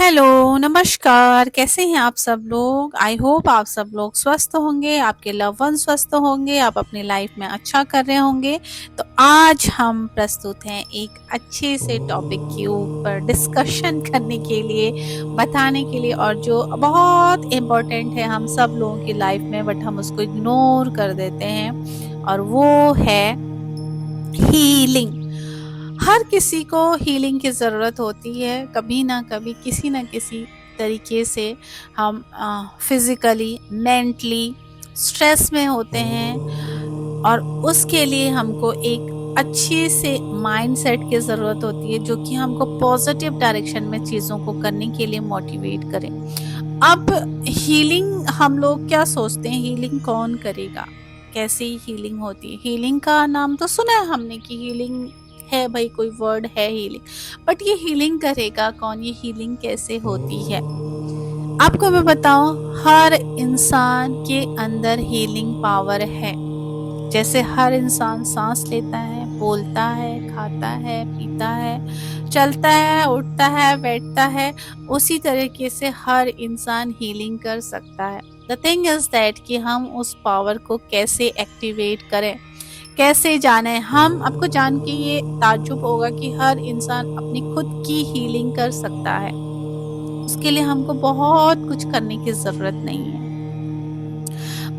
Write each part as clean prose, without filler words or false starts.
Hello, नमस्कार, कैसे हैं आप सब लोग? आई होप आप सब लोग स्वस्थ होंगे, आपके लव वन स्वस्थ होंगे, आप अपनी लाइफ में अच्छा कर रहे होंगे। तो आज हम प्रस्तुत हैं एक अच्छे से टॉपिक के ऊपर डिस्कशन करने के लिए, बताने के लिए और जो बहुत इम्पोर्टेंट है हम सब लोगों की लाइफ में बट हम उसको इग्नोर कर देते हैं और वो है हीलिंग। हर किसी को हीलिंग की ज़रूरत होती है, कभी ना कभी किसी ना किसी तरीके से हम फिज़िकली, मेंटली स्ट्रेस में होते हैं और उसके लिए हमको एक अच्छे से माइंडसेट की ज़रूरत होती है जो कि हमको पॉजिटिव डायरेक्शन में चीज़ों को करने के लिए मोटिवेट करें। अब हीलिंग हम लोग क्या सोचते हैं, हीलिंग कौन करेगा, कैसे हीलिंग होती है? हीलिंग का नाम तो सुना है हमने कि हीलिंग है भाई, कोई वर्ड है हीलिंग, बट ये हीलिंग करेगा कौन, ये हीलिंग कैसे होती है? आपको मैं बताऊं, हर इंसान के अंदर हीलिंग पावर है। जैसे हर इंसान सांस लेता है, बोलता है, खाता है, पीता है, चलता है, उठता है, बैठता है, उसी तरीके से हर इंसान हीलिंग कर सकता है। द थिंग इज दैट कि हम उस पावर को कैसे एक्टिवेट करें, कैसे जाने। हम आपको जान के ये ताज्जुब होगा कि हर इंसान अपनी खुद की हीलिंग कर सकता है। उसके लिए हमको बहुत कुछ करने की जरूरत नहीं है।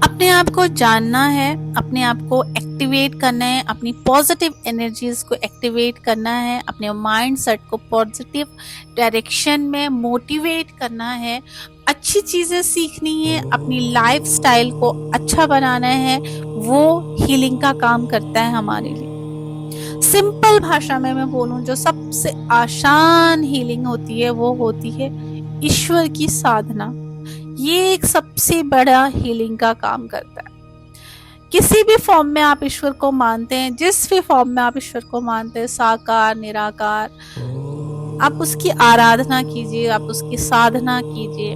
अपने आप को जानना है, अपने आप को एक्टिवेट करना है, अपनी पॉजिटिव एनर्जीज को एक्टिवेट करना है, अपने माइंड सेट को पॉजिटिव डायरेक्शन में मोटिवेट करना है, अच्छी चीजें सीखनी है, अपनी लाइफ स्टाइल को अच्छा बनाना है। वो हीलिंग का काम करता है हमारे लिए। सिंपल भाषा में मैं बोलूं, जो सबसे आसान हीलिंग होती है वो होती है ईश्वर की साधना। ये एक सबसे बड़ा हीलिंग का काम करता है। किसी भी फॉर्म में आप ईश्वर को मानते हैं, जिस भी फॉर्म में आप ईश्वर को मानते हैं, साकार, निराकार, आप उसकी आराधना कीजिए, आप उसकी साधना कीजिए,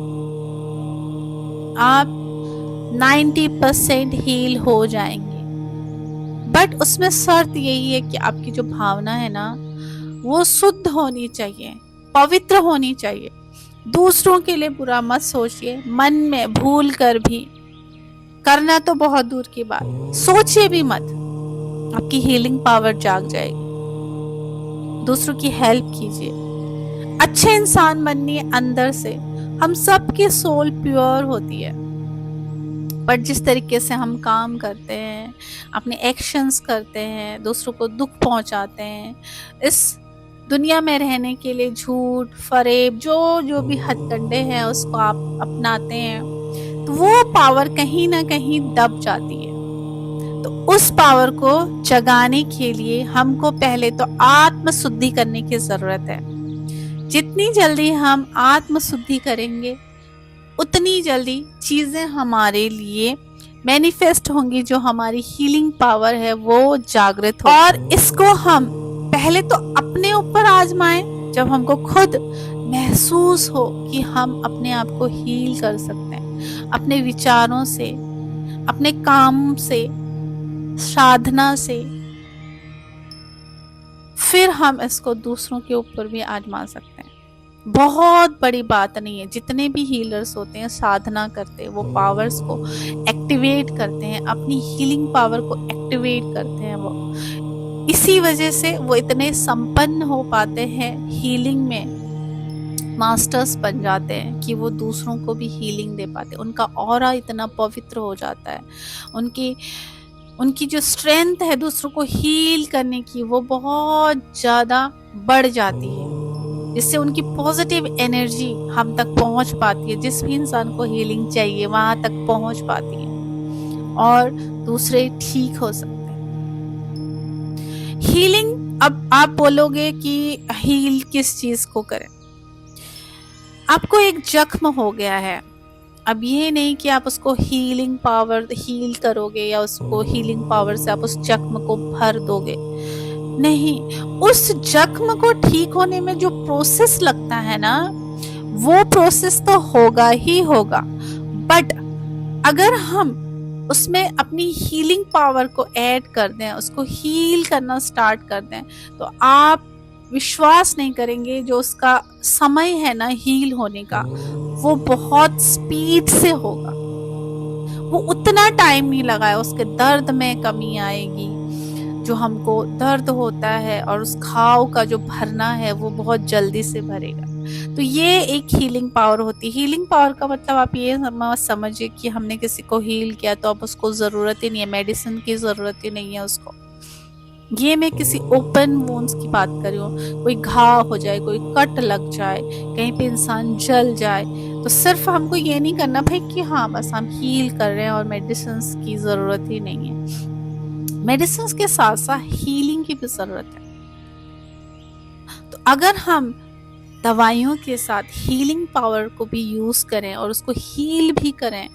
आप 90% हील हो जाएंगे। बट उसमें शर्त यही है कि आपकी जो भावना है ना, वो शुद्ध होनी चाहिए, पवित्र होनी चाहिए। दूसरों के लिए बुरा मत सोचिए, मन में भूल कर भी, करना तो बहुत दूर की बात, सोचिए भी मत, आपकी हीलिंग पावर जाग जाएगी। दूसरों की हेल्प कीजिए, अच्छे इंसान बनिए अंदर से। हम सब की सोल प्योर होती है, बट जिस तरीके से हम काम करते हैं, अपने एक्शंस करते हैं, दूसरों को दुख पहुंचाते हैं, इस दुनिया में रहने के लिए झूठ, फरेब, जो जो भी हथकंडे हैं उसको आप अपनाते हैं, तो वो पावर कहीं ना कहीं दब जाती है। तो उस पावर को जगाने के लिए हमको पहले तो आत्म शुद्धि करने की जरूरत है। जितनी जल्दी हम आत्म शुद्धि करेंगे उतनी जल्दी चीजें हमारे लिए मैनिफेस्ट होंगी, जो हमारी हीलिंग पावर है वो जागृत हो। और इसको हम पहले तो अपने ऊपर आजमाएं, जब हमको खुद महसूस हो कि हम अपने आप को हील कर सकते हैं, अपने विचारों से, अपने काम से, साधना से, फिर हम इसको दूसरों के ऊपर भी आजमा सकते हैं। बहुत बड़ी बात नहीं है। जितने भी हीलर्स होते हैं, साधना करते हैं, वो पावर्स को एक्टिवेट करते हैं, अपनी हीलिंग पावर को एक्टिवेट करते हैं। वो इसी वजह से वो इतने संपन्न हो पाते हैं, हीलिंग में मास्टर्स बन जाते हैं कि वो दूसरों को भी हीलिंग दे पाते हैं। उनका ऑरा इतना पवित्र हो जाता है, उनकी जो स्ट्रेंथ है दूसरों को हील करने की, वो बहुत ज़्यादा बढ़ जाती है, जिससे उनकी पॉजिटिव एनर्जी हम तक पहुंच पाती है। जिस भी इंसान को हीलिंग चाहिए वहां तक पहुंच पाती है और दूसरे ठीक हो सकते हैं। हीलिंग, अब आप बोलोगे कि हील किस चीज को करें? आपको एक जख्म हो गया है, अब ये नहीं कि आप उसको हीलिंग पावर हील करोगे या उसको हीलिंग पावर से आप उस जख्म को भर दोगे, नहीं। उस जख्म को ठीक होने में जो प्रोसेस लगता है ना, वो प्रोसेस तो होगा ही होगा, बट अगर हम उसमें अपनी हीलिंग पावर को ऐड कर दें, उसको हील करना स्टार्ट कर दें, तो आप विश्वास नहीं करेंगे, जो उसका समय है ना हील होने का, वो बहुत स्पीड से होगा। वो उतना टाइम नहीं लगा है, उसके दर्द में कमी आएगी। जो हमको दर्द होता है और उस घाव का जो भरना है वो बहुत जल्दी से भरेगा। तो ये एक हीलिंग पावर होती है। हीलिंग पावर का मतलब आप ये समझिए कि हमने किसी को हील किया तो अब उसको जरूरत ही नहीं है, मेडिसिन की जरूरत ही नहीं है उसको। ये मैं किसी ओपन वोन्स की बात कर रही हूँ। कोई घाव हो जाए, कोई कट लग जाए, कहीं पे इंसान जल जाए, तो सिर्फ हमको ये नहीं करना भाई कि हाँ बस हम हील कर रहे हैं और मेडिसिन की जरूरत ही नहीं है। मेडिसिन के साथ साथ हीलिंग की भी जरूरत है। तो अगर हम दवाइयों के साथ हीलिंग पावर को भी यूज करें और उसको हील भी करें,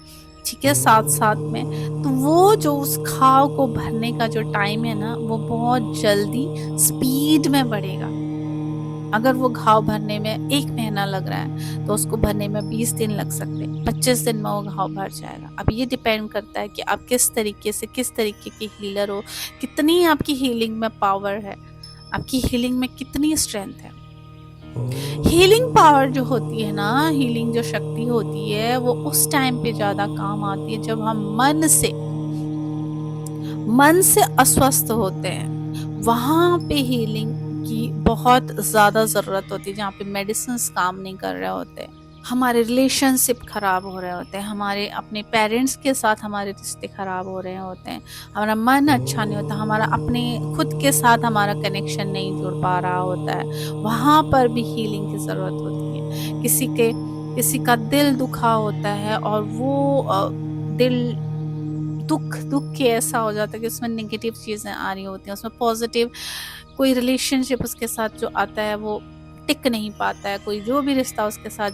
ठीक है, साथ साथ में, तो वो जो उस घाव को भरने का जो टाइम है ना, वो बहुत जल्दी स्पीड में बढ़ेगा। अगर वो घाव भरने में 1 महीना लग रहा है तो उसको भरने में 20 दिन लग सकते हैं, 25 दिन में वो घाव भर जाएगा। अब ये डिपेंड करता है कि आप किस तरीके से, किस तरीके की हीलर हो, कितनी आपकी हीलिंग में पावर है, आपकी हीलिंग में कितनी स्ट्रेंथ है। हीलिंग पावर जो होती है ना, हीलिंग जो शक्ति होती है, वो उस टाइम पे ज्यादा काम आती है जब हम मन से अस्वस्थ होते हैं। वहां पे हीलिंग की बहुत ज्यादा जरूरत होती है, जहाँ पे मेडिसिन काम नहीं कर रहे होते, हमारे रिलेशनशिप खराब हो रहे होते हैं, हमारे अपने पेरेंट्स के साथ हमारे रिश्ते खराब हो रहे होते हैं, हमारा मन अच्छा नहीं होता, हमारा अपने खुद के साथ हमारा कनेक्शन नहीं जुड़ पा रहा होता है। वहां पर भी हीलिंग की जरूरत होती है। किसी का दिल दुखा होता है और वो दिल दुख के ऐसा हो जाता है कि उसमें नेगेटिव चीजें आ रही होती हैं, उसमें पॉजिटिव कोई रिलेशनशिप उसके साथ जो आता है वो टिक नहीं पाता है, कोई जो भी रिश्ता उसके साथ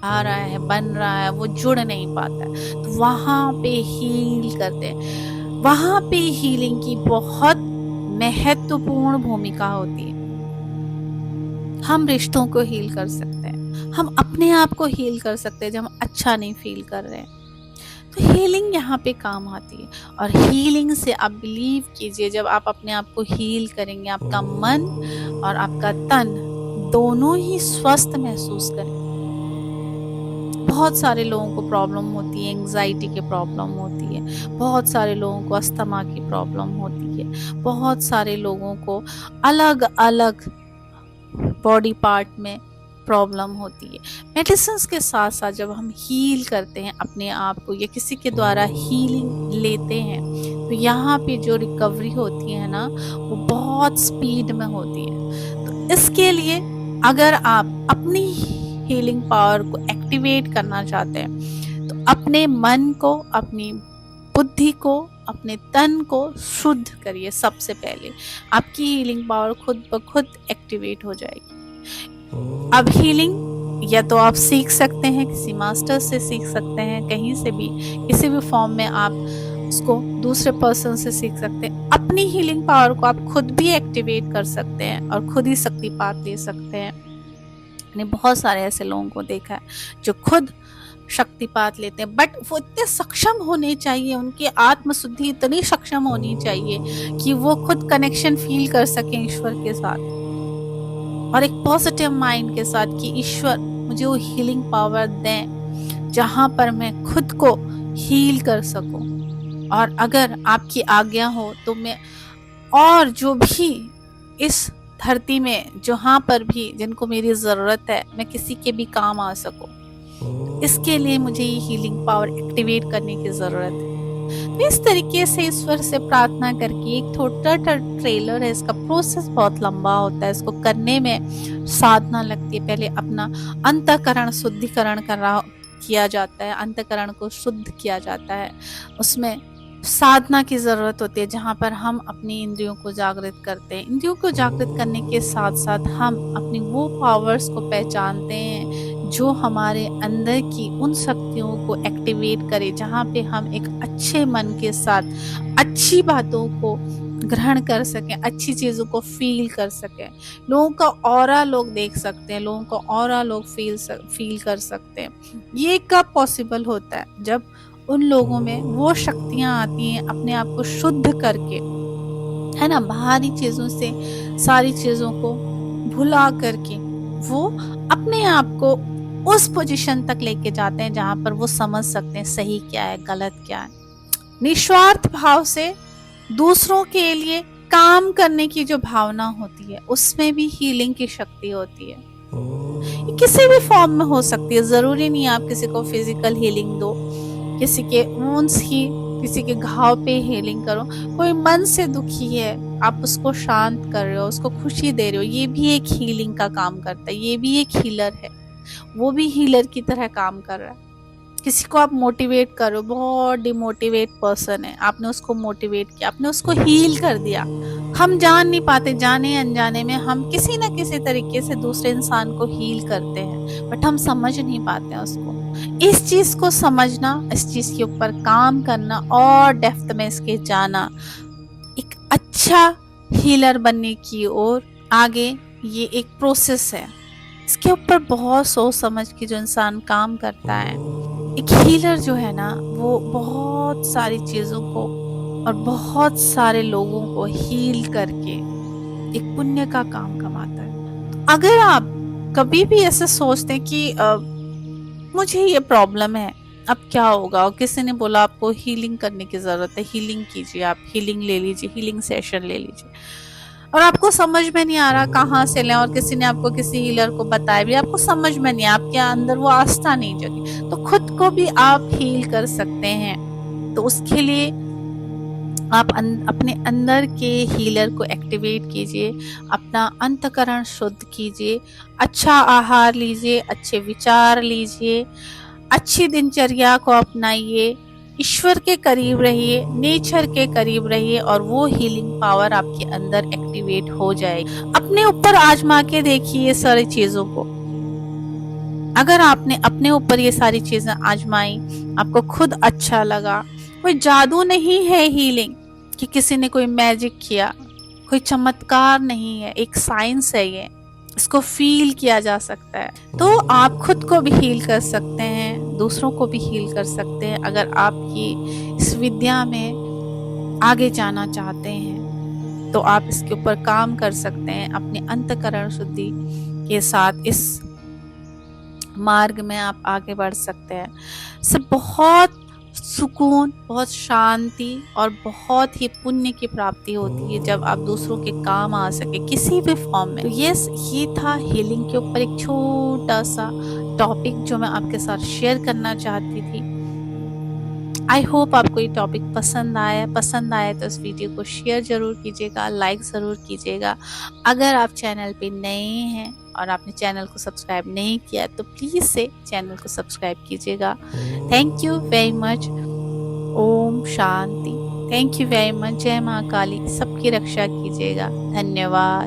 आ रहा है, बन रहा है, वो जुड़ नहीं पाता है। तो वहां पे हील करते हैं। वहां पे हीलिंग की बहुत महत्वपूर्ण भूमिका होती है। हम रिश्तों को हील कर सकते हैं, हम अपने आप को हील कर सकते हैं जब हम अच्छा नहीं फील कर रहे हैं। तो हीलिंग यहाँ पे काम आती है। और हीलिंग से आप बिलीव कीजिए, जब आप अपने आप को हील करेंगे, आपका मन और आपका तन दोनों ही स्वस्थ महसूस करेंगे। बहुत सारे लोगों को प्रॉब्लम होती है, एंजाइटी की प्रॉब्लम होती है, बहुत सारे लोगों को अस्थमा की प्रॉब्लम होती है, बहुत सारे लोगों को अलग अलग बॉडी पार्ट में प्रॉब्लम होती है। मेडिसिन के साथ साथ जब हम हील करते हैं अपने आप को या किसी के द्वारा हीलिंग लेते हैं, तो यहाँ पे जो रिकवरी होती है ना, वो बहुत स्पीड में होती है। तो इसके लिए अगर आप अपनी हीलिंग पावर को एक्टिवेट करना चाहते हैं, तो अपने मन को, अपनी बुद्धि को, अपने तन को शुद्ध करिए। सबसे पहले आपकी हीलिंग पावर खुद ब खुद एक्टिवेट हो जाएगी। अब हीलिंग या तो आप सीख सकते हैं, किसी मास्टर से सीख सकते हैं, कहीं से भी, किसी भी फॉर्म में आप उसको दूसरे पर्सन से सीख सकते हैं। अपनी हीलिंग पावर को आप खुद भी एक्टिवेट कर सकते हैं और खुद ही शक्तिपात ले सकते हैं। मैंने बहुत सारे ऐसे लोगों को देखा है जो खुद शक्तिपात लेते हैं, बट वो इतने सक्षम होने चाहिए, उनकी आत्मशुद्धि इतनी सक्षम होनी चाहिए कि वो खुद कनेक्शन फील कर सकें ईश्वर के साथ, और एक पॉजिटिव माइंड के साथ कि ईश्वर मुझे वो हीलिंग पावर दें जहां पर मैं खुद को हील कर सकूं। और अगर आपकी आज्ञा हो तो मैं और जो भी इस धरती में जहां पर भी जिनको मेरी जरूरत है, मैं किसी के भी काम आ सकूं, इसके लिए मुझे ये हीलिंग पावर एक्टिवेट करने की जरूरत है। तो इस तरीके से ईश्वर से प्रार्थना करके, एक छोटा ट्रेलर है, इसका प्रोसेस बहुत लंबा होता है, इसको करने में साधना लगती है। पहले अपना अंतःकरण शुद्धिकरण किया जाता है, अंतःकरण को शुद्ध किया जाता है, उसमें साधना की जरूरत होती है, जहाँ पर हम अपनी इंद्रियों को जागृत करते हैं। इंद्रियों को जागृत करने के साथ साथ हम अपनी वो पावर्स को पहचानते हैं जो हमारे अंदर की उन शक्तियों को एक्टिवेट करे, जहाँ पे हम एक अच्छे मन के साथ अच्छी बातों को ग्रहण कर सकें, अच्छी चीजों को फील कर सकें। लोगों का ऑरा लोग देख सकते हैं, लोगों का ऑरा लोग फील कर सकते हैं। ये कब पॉसिबल होता है? जब उन लोगों में वो शक्तियां आती हैं अपने आप को शुद्ध करके, है ना, बाहरी चीजों से सारी चीजों को भुला करके वो अपने आप को उस पोजीशन तक लेके जाते हैं जहां पर वो समझ सकते हैं सही क्या है, गलत क्या है। निस्वार्थ भाव से दूसरों के लिए काम करने की जो भावना होती है, उसमें भी हीलिंग की शक्ति होती है। ये किसी भी फॉर्म में हो सकती है, जरूरी नहीं आप किसी को फिजिकल हीलिंग दो, किसी के वुंड्स ही, किसी के घाव पे हीलिंग करो। कोई मन से दुखी है, आप उसको शांत कर रहे हो, उसको खुशी दे रहे हो, ये भी एक हीलिंग का काम करता है। ये भी एक हीलर है, वो भी हीलर की तरह काम कर रहा है। किसी को आप मोटिवेट करो, बहुत डिमोटिवेट पर्सन है, आपने उसको मोटिवेट किया, आपने उसको हील कर दिया। हम जान नहीं पाते, जाने अनजाने में हम किसी न किसी तरीके से दूसरे इंसान को हील करते हैं, बट हम समझ नहीं पाते हैं उसको। इस चीज को समझना, इस चीज के ऊपर काम करना और डेप्थ में इसके जाना, एक अच्छा हीलर बनने की ओर आगे, ये एक प्रोसेस है। इसके ऊपर बहुत सोच समझ के जो इंसान काम करता है, एक हीलर जो है ना, वो बहुत सारी चीजों को और बहुत सारे लोगों को हील करके एक पुण्य का काम कमाता है। तो अगर आप कभी भी ऐसे सोचते हैं कि मुझे ये प्रॉब्लम है, अब क्या होगा, और किसी ने बोला आपको हीलिंग करने की जरूरत है, हीलिंग कीजिए, आप हीलिंग ले लीजिए, हीलिंग सेशन ले लीजिए, और आपको समझ में नहीं आ रहा कहाँ से लें, और किसी ने आपको किसी हीलर को बताया भी, आपको समझ में नहीं, आपके अंदर वो आस्था नहीं जगी, तो खुद को भी आप हील कर सकते हैं। तो उसके लिए आप अपने अंदर के हीलर को एक्टिवेट कीजिए, अपना अंतःकरण शुद्ध कीजिए, अच्छा आहार लीजिए, अच्छे विचार लीजिए, अच्छी दिनचर्या को अपनाइए, ईश्वर के करीब रहिए, नेचर के करीब रहिए, और वो हीलिंग पावर आपके अंदर एक्टिवेट हो जाएगी। अपने ऊपर आजमा के देखिए ये सारी चीजों को। अगर आपने अपने ऊपर ये सारी चीजें आजमाई, आपको खुद अच्छा लगा, कोई जादू नहीं है हीलिंग कि किसी ने कोई मैजिक किया, कोई चमत्कार नहीं है, एक साइंस है ये, इसको फील किया जा सकता है। तो आप खुद को भी हील कर सकते हैं, दूसरों को भी हील कर सकते हैं। अगर आप ये इस विद्या में आगे जाना चाहते हैं तो आप इसके ऊपर काम कर सकते हैं। अपने अंतःकरण शुद्धि के साथ इस मार्ग में आप आगे बढ़ सकते हैं। इससे बहुत सुकून, बहुत शांति और बहुत ही पुण्य की प्राप्ति होती है जब आप दूसरों के काम आ सके किसी भी फॉर्म में। तो ये था हीलिंग के ऊपर एक छोटा सा टॉपिक जो मैं आपके साथ शेयर करना चाहती थी। आई होप आपको ये टॉपिक पसंद आया तो इस वीडियो को शेयर जरूर कीजिएगा, लाइक ज़रूर कीजिएगा। अगर आप चैनल पे नए हैं और आपने चैनल को सब्सक्राइब नहीं किया तो प्लीज़ से चैनल को सब्सक्राइब कीजिएगा। Thank you very much. ओम शांति। Thank you very much. जय माँ काली। सबकी रक्षा कीजिएगा। धन्यवाद।